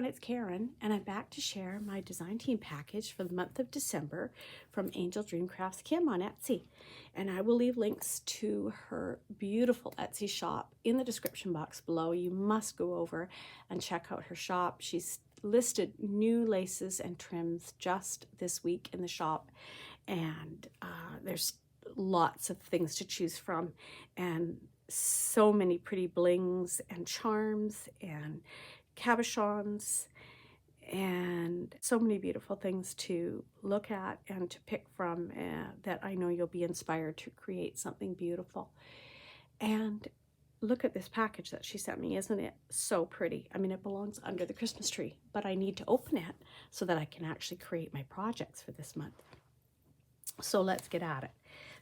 everyone, it's Karen, and I'm back to share my design team package for the month of December from AngeldreamCraftsKim on Etsy. And I will leave links to her beautiful Etsy shop in the description box below. You must go over and check out her shop. She's listed new laces and trims just this week in the shop, and there's lots of things to choose from, and so many pretty blings and charms and cabochons, and so many beautiful things to look at and to pick from, that I know you'll be inspired to create something beautiful. And look at this package that she sent me. Isn't it so pretty? I mean, it belongs under the Christmas tree, but I need to open it so that I can actually create my projects for this month. So let's get at it.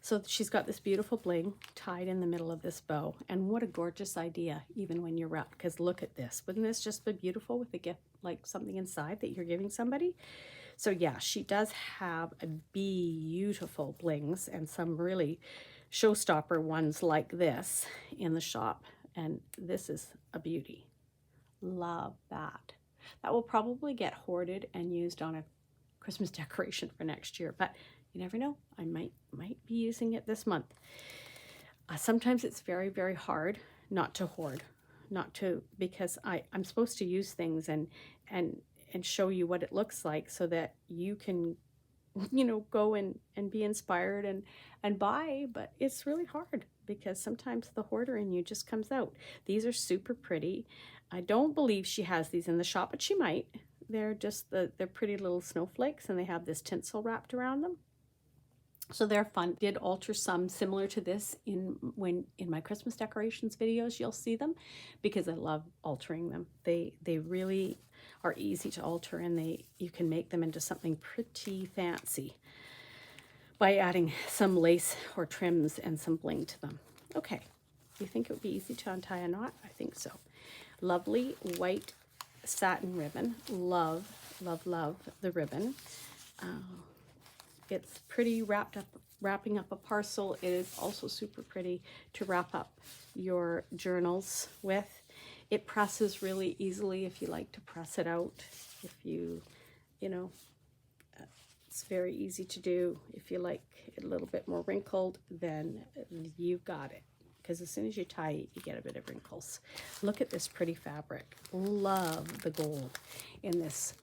So she's got this beautiful bling tied in the middle of this bow, and what a gorgeous idea, even when you're wrapped, because look at this. Wouldn't this just be beautiful with a gift, like something inside that you're giving somebody? So yeah, she does have a beautiful blings and some really showstopper ones like this in the shop, and this is a beauty. Love that. That will probably get hoarded and used on a Christmas decoration for next year, but you never know. I might be using it this month. Sometimes it's very, very hard not to hoard, because I'm supposed to use things and show you what it looks like so that you can, go and be inspired and buy. But it's really hard because sometimes the hoarder in you just comes out. These are super pretty. I don't believe she has these in the shop, but she might. They're just they're pretty little snowflakes, and they have this tinsel wrapped around them. So they're fun. Did alter some similar to this in my Christmas decorations videos. You'll see them because I love altering them. They really are easy to alter, and you can make them into something pretty fancy by adding some lace or trims and some bling to them. Okay, you think it would be easy to untie a knot? I think so. Lovely white satin ribbon. Love, love, love the ribbon. It's pretty wrapping up a parcel. It is also super pretty to wrap up your journals with. It presses really easily if you like to press it out. If it's very easy to do. If you like it a little bit more wrinkled, then you've got it. Because as soon as you tie it, you get a bit of wrinkles. Look at this pretty fabric. Love the gold in this.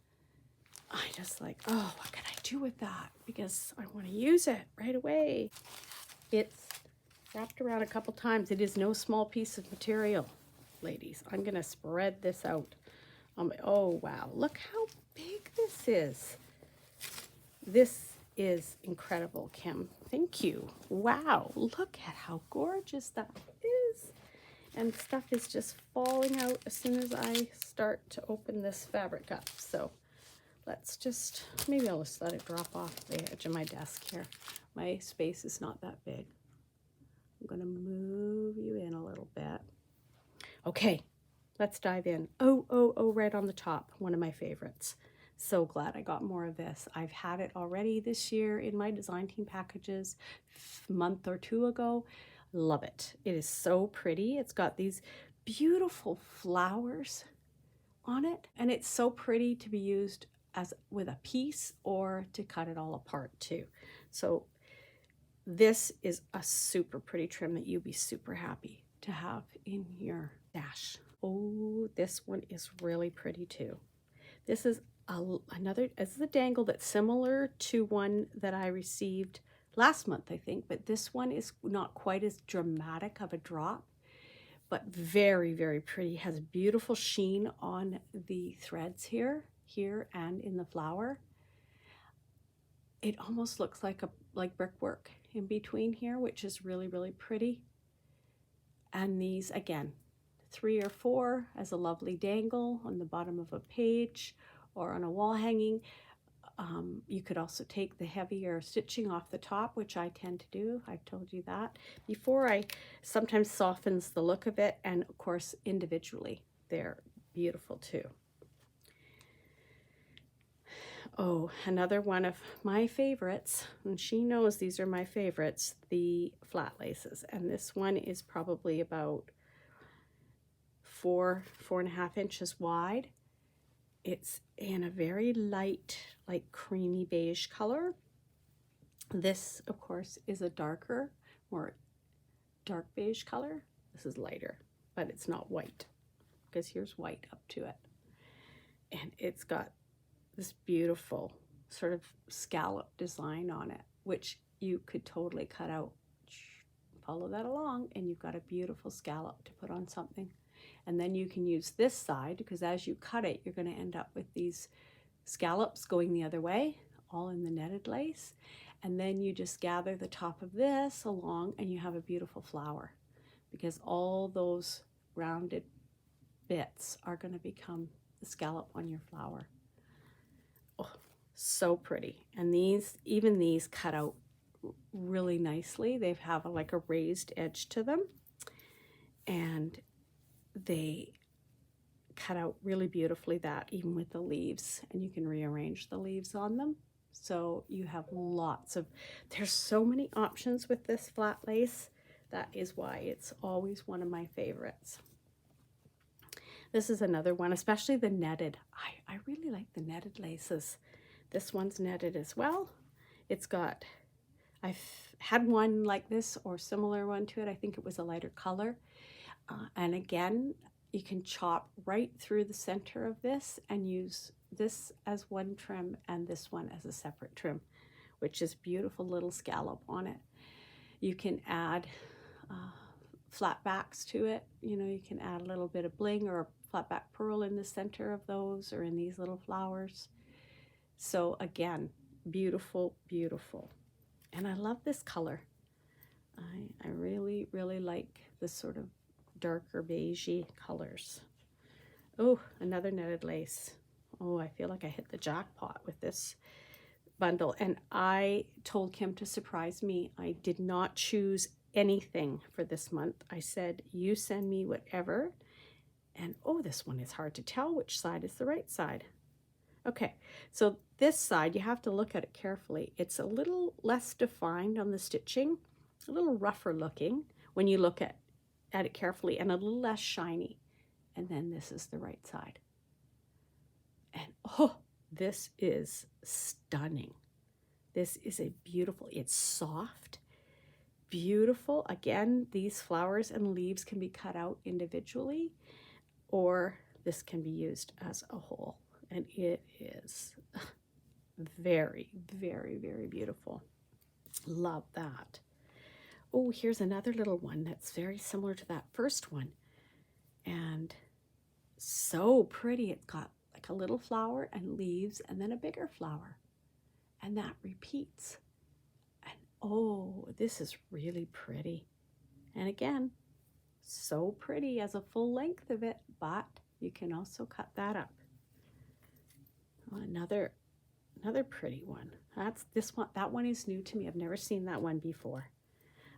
I just like, oh, what can I do with that? Because I want to use it right away. It's wrapped around a couple times. It is no small piece of material, ladies. I'm going to spread this out. Oh, wow. Look how big this is. This is incredible, Kim. Thank you. Wow. Look at how gorgeous that is. And stuff is just falling out as soon as I start to open this fabric up. So let's just, maybe I'll just let it drop off the edge of my desk here. My space is not that big. I'm going to move you in a little bit. Okay, let's dive in. Oh, right on the top, one of my favorites. So glad I got more of this. I've had it already this year in my design team packages a month or two ago. Love it. It is so pretty. It's got these beautiful flowers on it, and it's so pretty to be used with a piece or to cut it all apart too. So this is a super pretty trim that you'll be super happy to have in your stash. Oh, this one is really pretty too. This is this is a dangle that's similar to one that I received last month, I think, but this one is not quite as dramatic of a drop, but very, very pretty. Has beautiful sheen on the threads here and in the flower. It almost looks like brickwork in between here, which is really, really pretty. And these, again, 3 or 4 as a lovely dangle on the bottom of a page or on a wall hanging. You could also take the heavier stitching off the top, which I tend to do. I've told you that before. I sometimes softens the look of it, and of course individually they're beautiful too. Oh, another one of my favorites, and she knows these are my favorites, the flat laces. And this one is probably about 4.5 inches wide. it's in a very light, like creamy beige color. This, of course, is a darker, more dark beige color. This is lighter, but it's not white, because here's white up to it. And it's got this beautiful sort of scallop design on it, which you could totally cut out. Follow that along, and you've got a beautiful scallop to put on something. And then you can use this side, because as you cut it, you're going to end up with these scallops going the other way, all in the netted lace. And then you just gather the top of this along, and you have a beautiful flower, because all those rounded bits are going to become the scallop on your flower. Oh, so pretty. And these, even these cut out really nicely. They have like a raised edge to them, and they cut out really beautifully, that even with the leaves, and you can rearrange the leaves on them. So you have lots of, there's so many options with this flat lace. That is why it's always one of my favorites. This is another one, especially the netted. I really like the netted laces. This one's netted as well. It's got, I've had one like this or similar one to it. I think it was a lighter color. And again, you can chop right through the center of this and use this as one trim and this one as a separate trim, which is beautiful little scallop on it. You can add flat backs to it. You know, you can add a little bit of bling or a flat back pearl in the center of those, or in these little flowers. So again, beautiful, beautiful. And I love this color. I really, really like this sort of darker beigey colors. Oh, another netted lace. Oh, I feel like I hit the jackpot with this bundle. And I told Kim to surprise me. I did not choose anything for this month. I said, you send me whatever. And oh, this one is hard to tell which side is the right side. Okay, so this side, you have to look at it carefully. It's a little less defined on the stitching, a little rougher looking when you look at it carefully, and a little less shiny. And then this is the right side. And oh, this is stunning. This is a beautiful, it's soft, beautiful. Again, these flowers and leaves can be cut out individually, or this can be used as a whole. And it is very, very, very beautiful. Love that. Oh, here's another little one that's very similar to that first one. And so pretty. It's got like a little flower and leaves and then a bigger flower. And that repeats. And oh, this is really pretty. And again, so pretty as a full length of it, but you can also cut that up. Oh, another pretty one. That's this one. That one is new to me. I've never seen that one before.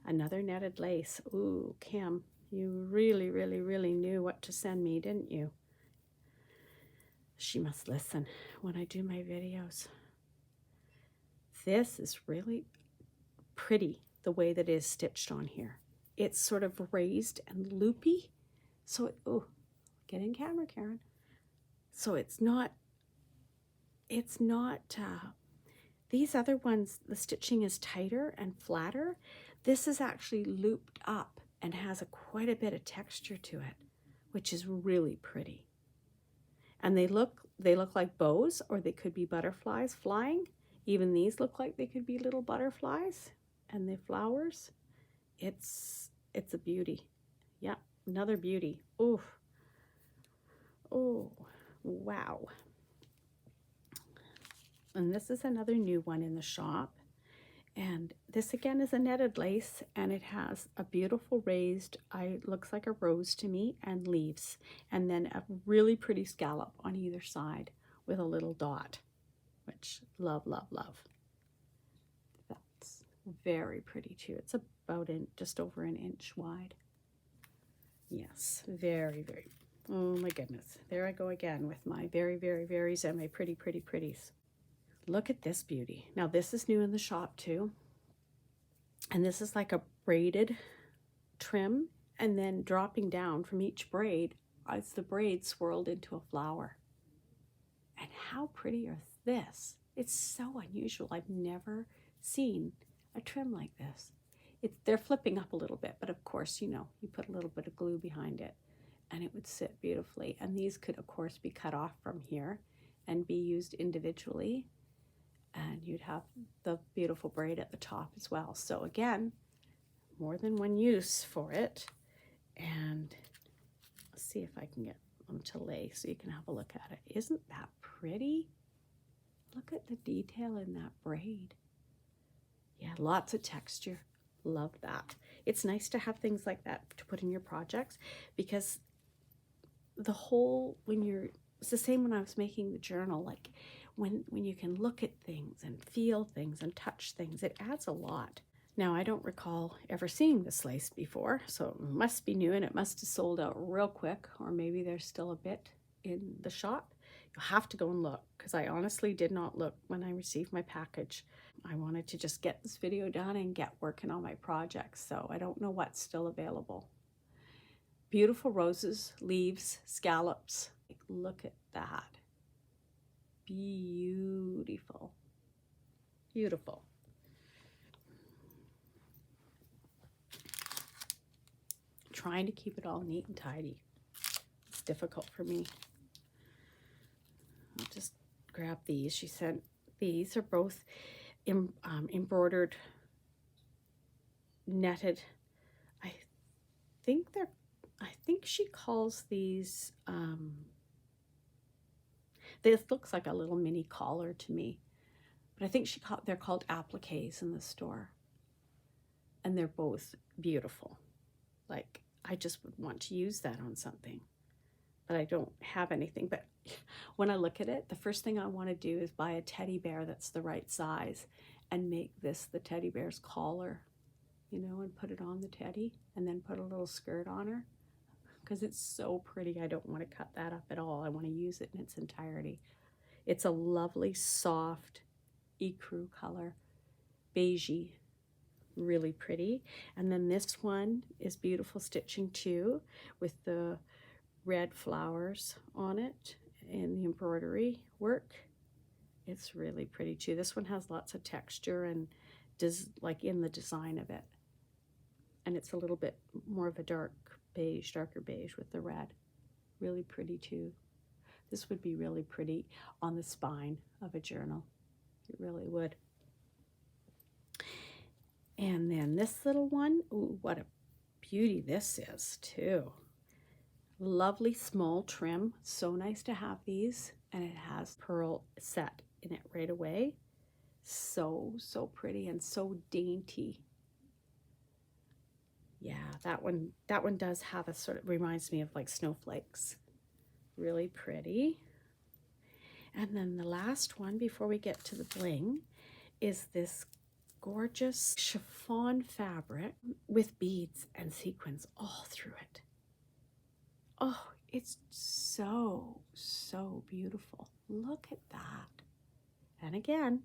Another netted lace. Ooh, Kim, you really, really, really knew what to send me, didn't you? She must listen when I do my videos. This is really pretty, the way that it is stitched on here. It's sort of raised and loopy. So, oh, get in camera, Karen. So it's not, these other ones, the stitching is tighter and flatter. This is actually looped up and has quite a bit of texture to it, which is really pretty. And they look like bows, or they could be butterflies flying. Even these look like they could be little butterflies. And the flowers, it's a beauty. Yeah, another beauty. Oh, wow. And this is another new one in the shop. And this again is a netted lace, and it has a beautiful raised, looks like a rose to me, and leaves. And then a really pretty scallop on either side with a little dot, which love, love, love. That's very pretty too. It's about just over an inch wide. Yes, very, very. Oh my goodness. There I go again with my very, very, very semi pretty, pretty, pretties. Look at this beauty. Now this is new in the shop too. And this is like a braided trim, and then dropping down from each braid as the braid swirled into a flower. how pretty is this? It's so unusual. I've never seen a trim like this. They're flipping up a little bit, but of course, you know, you put a little bit of glue behind it and it would sit beautifully. And these could, of course, be cut off from here and be used individually. And you'd have the beautiful braid at the top as well. So again, more than one use for it. And let's see if I can get them to lay so you can have a look at it. Isn't that pretty? Look at the detail in that braid. Yeah, lots of texture. Love that. It's nice to have things like that to put in your projects, because the whole, it's the same when I was making the journal, like when you can look at things and feel things and touch things, it adds a lot. Now, I don't recall ever seeing this lace before, so it must be new and it must have sold out real quick, or maybe there's still a bit in the shop. You'll have to go and look, because I honestly did not look when I received my package. I wanted to just get this video done and get working on my projects, so I don't know what's still available. Beautiful roses, leaves, scallops. Look at that. Beautiful. Beautiful. Trying to keep it all neat and tidy. It's difficult for me. I'll just grab these. She sent these are both embroidered, netted. I think she calls these, this looks like a little mini collar to me, but I think they're called appliques in the store. And they're both beautiful. Like, I just would want to use that on something, but I don't have anything. But when I look at it, the first thing I want to do is buy a teddy bear that's the right size and make this the teddy bear's collar, you know, and put it on the teddy and then put a little skirt on her, because it's so pretty. I don't want to cut that up at all. I want to use it in its entirety. It's a lovely, soft ecru color, beigey, really pretty. And then this one is beautiful stitching too, with the red flowers on it and the embroidery work. It's really pretty too. This one has lots of texture and like in the design of it, and it's a little bit more of a darker beige with the red. Really pretty too. This would be really pretty on the spine of a journal. It really would. And then this little one, ooh, what a beauty this is too. Lovely small trim. So nice to have these. And it has pearl set in it right away. So pretty and so dainty. Yeah, that one does have a sort of, reminds me of like snowflakes. Really pretty. And then the last one before we get to the bling is this gorgeous chiffon fabric with beads and sequins all through it. Oh, it's so beautiful. Look at that. And again,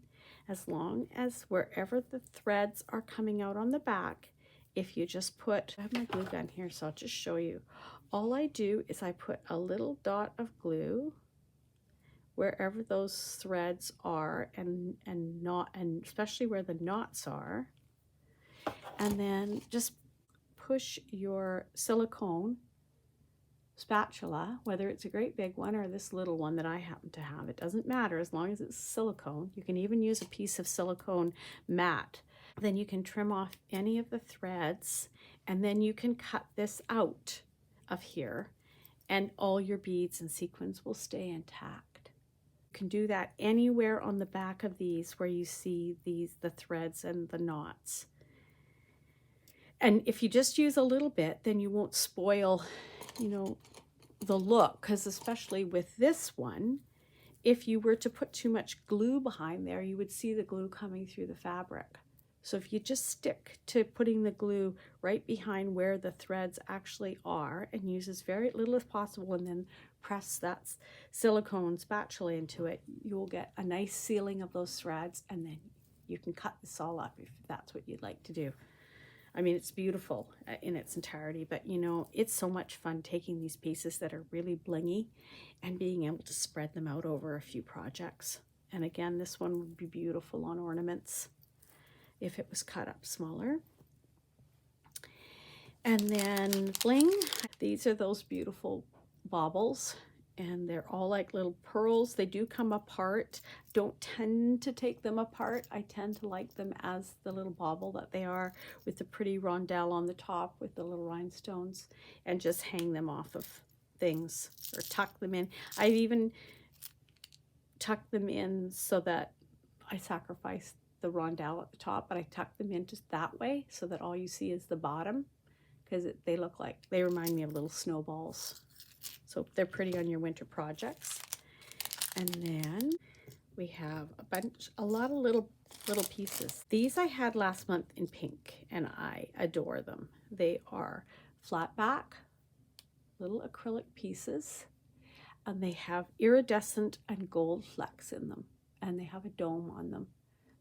as long as wherever the threads are coming out on the back, if you just put, I have my glue gun here, so I'll just show you. All I do is I put a little dot of glue wherever those threads are, and especially where the knots are, and then just push your silicone spatula, whether it's a great big one or this little one that I happen to have. It doesn't matter as long as it's silicone. You can even use a piece of silicone mat. Then you can trim off any of the threads, and then you can cut this out of here, and all your beads and sequins will stay intact. You can do that anywhere on the back of these where you see the threads and the knots. And if you just use a little bit, then you won't spoil, you know, the look, because especially with this one, if you were to put too much glue behind there, you would see the glue coming through the fabric. So if you just stick to putting the glue right behind where the threads actually are and use as very little as possible, and then press that silicone spatula into it, you will get a nice sealing of those threads, and then you can cut this all up if that's what you'd like to do. I mean, it's beautiful in its entirety, but you know, it's so much fun taking these pieces that are really blingy and being able to spread them out over a few projects. And again, this one would be beautiful on ornaments if it was cut up smaller. And then bling, these are those beautiful baubles, and they're all like little pearls. They do come apart. Don't tend to take them apart. I tend to like them as the little bauble that they are, with the pretty rondelle on the top with the little rhinestones, and just hang them off of things or tuck them in. I've even tucked them in so that I sacrifice the rondelle at the top, but I tuck them in just that way so that all you see is the bottom, because they look like, they remind me of little snowballs. So they're pretty on your winter projects. And then we have a lot of little pieces. These I had last month in pink, and I adore them. They are flat back, little acrylic pieces, and they have iridescent and gold flecks in them, and they have a dome on them.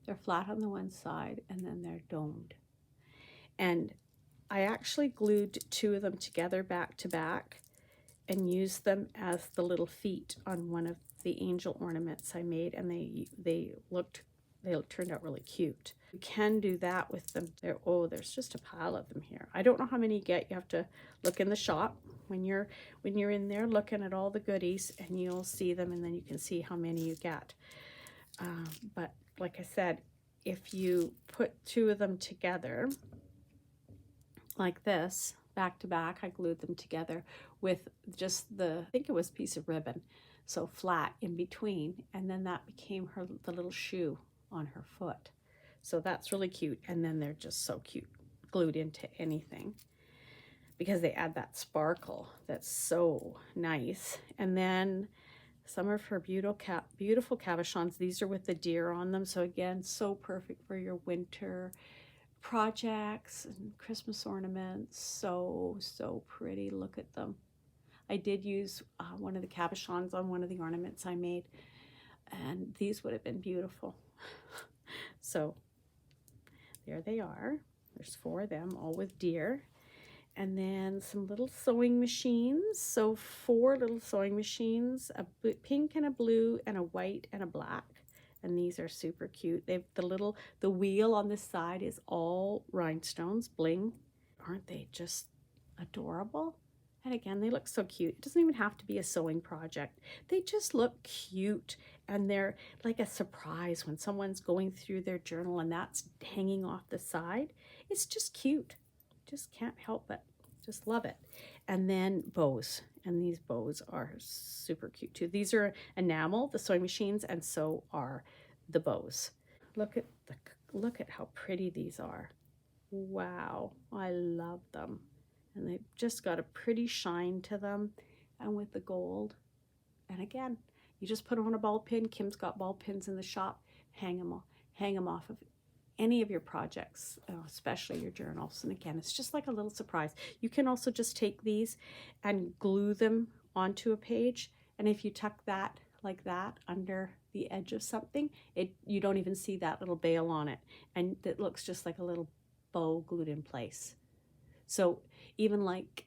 They're flat on the one side, and then they're domed. And I actually glued 2 of them together back to back and used them as the little feet on one of the angel ornaments I made, and they turned out really cute. You can do that with them. There's just a pile of them here. I don't know how many you get. You have to look in the shop when you're in there looking at all the goodies, and you'll see them, and then you can see how many you get. But like I said, if you put 2 of them together like this, back to back, I glued them together with just I think it was a piece of ribbon, so flat in between, and then that became the little shoe on her foot. So that's really cute, and then they're just so cute glued into anything because they add that sparkle that's so nice. And then some of her beautiful cabochons. These are with the deer on them, so again, so perfect for your winter projects and Christmas ornaments. So pretty. Look at them. I did use one of the cabochons on one of the ornaments I made, and these would have been beautiful. So there they are. There's 4 of them, all with deer. And then some little sewing machines. So 4 little sewing machines, a pink and a blue and a white and a black. And these are super cute. They've the wheel on this side is all rhinestones, bling. Aren't they just adorable? And again, they look so cute. It doesn't even have to be a sewing project. They just look cute, and they're like a surprise when someone's going through their journal and that's hanging off the side. It's just cute. Just can't help it. Just love it. And then bows. And these bows are super cute too. These are enamel, the sewing machines, and so are the bows. Look at how pretty these are. Wow, I love them. And they've just got a pretty shine to them, and with the gold. And again, you just put on a ball pin. Kim's got ball pins in the shop. Hang them off of any of your projects, especially your journals. And again, it's just like a little surprise. You can also just take these and glue them onto a page, and if you tuck that like that under the edge of something, you don't even see that little bail on it, and it looks just like a little bow glued in place. So even like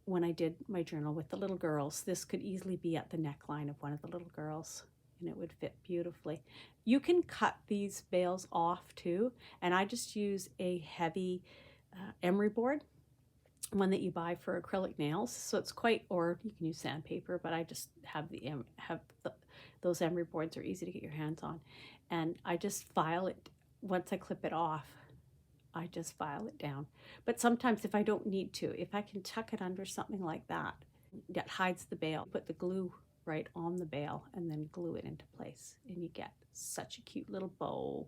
when I did my journal with the little girls, this could easily be at the neckline of one of the little girls, and it would fit beautifully. You can cut these bails off too, and I just use a heavy emery board, one that you buy for acrylic nails. So it's or you can use sandpaper, but I just have those emery boards are easy to get your hands on, and I just file it. Once I clip it off, I just file it down. But sometimes if I don't need to, if I can tuck it under something like that hides the bail, put the glue right on the bail and then glue it into place, and you get such a cute little bow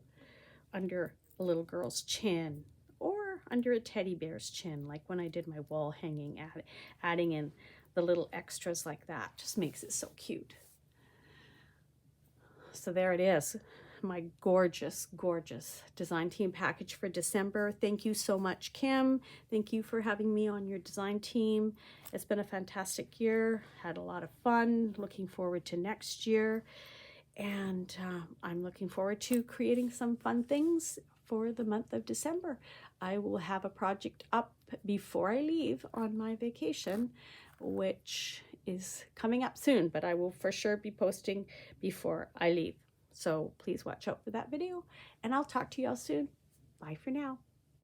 under a little girl's chin or under a teddy bear's chin, like when I did my wall hanging, adding in the little extras like that just makes it so cute. So there it is, my gorgeous design team package for December. Thank you so much, Kim. Thank you for having me on your design team. It's been a fantastic year. Had a lot of fun. Looking forward to next year. And I'm looking forward to creating some fun things for the month of December. I will have a project up before I leave on my vacation, which is coming up soon, but I will for sure be posting before I leave. So please watch out for that video, and I'll talk to you all soon. Bye for now.